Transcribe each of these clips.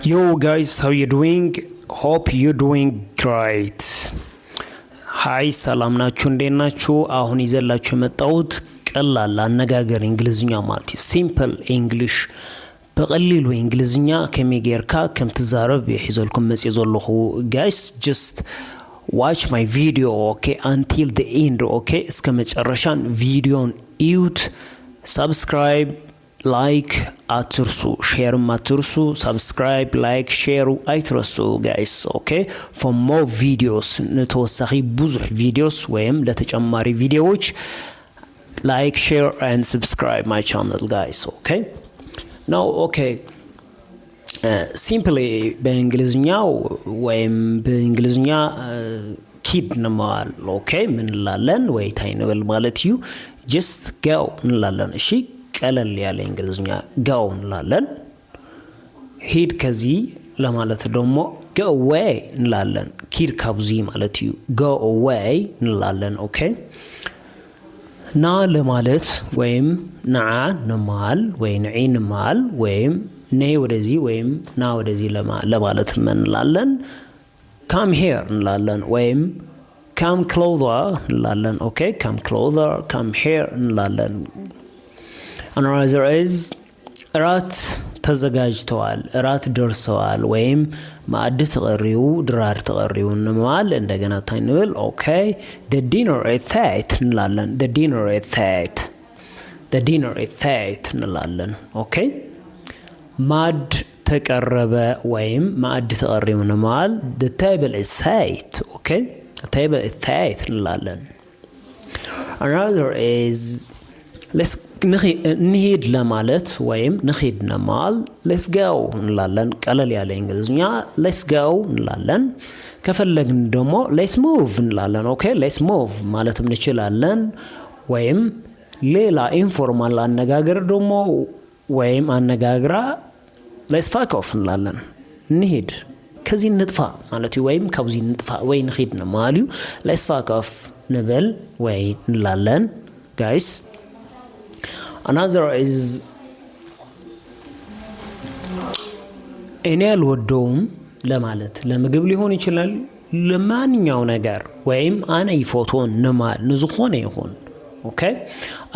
Yo guys, how you doing? Hope you're doing great. ሃይ ሰላም ናችሁ እንዴት ናችሁ? አሁን ይዘላችሁ የመጣሁት ቀላል አነጋገር እንግሊዝኛ ማለት ሲምፕል እንግሊሽ በቀሊሉ እንግሊዝኛ ከመገርካ ከምትዛረብ ይዘልኩም መጽ ይዘልኹ guys just watch my video okay until the end okay እስከ መጨረሻን ቪዲዮን እዩት subscribe like አትርሱ share አትርሱ subscribe like share አይትረሱ guys okay for more videos ነተወሳኺ ብዙ videos ወይም ለተጨማሪ ቪዲዮዎች like share and subscribe my channel guys okay now okay simply በእንግሊዝኛው ወይም በእንግሊዝኛ kid ነማል okay ምን ላለን ወይ ታይነብል ማለት you just go እንላለን እሺ ቀለል ያለ እንግሊዝኛ go እንላለን ሂድ ከዚህ ለማለት ደግሞ go away እንላለን kid ካብዚ ማለት you go away እንላለን okay ና ለማለት ወይም ና ነማል ወይ ነዒ ነማል ወይም ነይ ወደዚህ ወይም ና ወደዚህ ለማለት እንላለን come here እንላለን ወይም come closer እንላለን okay come closer come here እንላለን another is ራት ተዘጋጅተዋል ራት ደርሰዋል ወይም ማዕድ ተቀሪው ድራር ተቀሪው እንማል እንደገና ታይነብል okay the dinner is set እንላለን the dinner is set እንላለን okay ማዕድ ተቀረበ ወይም ማዕድ ተቀሪው እንማል the table is set okay the table is set እንላለን another is let's ንሂድ ለማለት ወይም ንሂድ ነማል let's go እንላለን ቀለል ያለ እንግሊዝኛ let's go እንላለን ከፈለግን ደግሞ let's move እንላለን okay let's move ማለትም እንችላለን ወይም ሌላ ኢንፎርማል አነጋገር ደግሞ ወይም አነጋግራ let's fuck off እንላለን ንሂድ ከዚህ ንጥፋ ማለት ወይም ከዚህ ንጥፋ ወይ ንሂድ ነማል let's fuck off ንበል ወይ እንላለን guys another is እኔ አልወደውም ለማለት ለምግብ ሊሆን ይችላል ለማንኛው ነገር ወይም አነ ይፎቶን ነማል ንዝኾነ ይሆን okay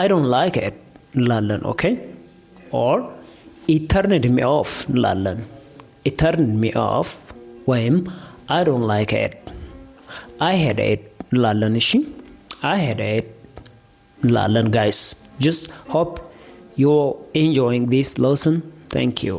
I don't like it እንላለን okay or it turned me off እንላለን it turned me off ወይም I don't like it I hate it እንላለን እሺ I hate it እንላለን guys just hope you're enjoying this lesson thank you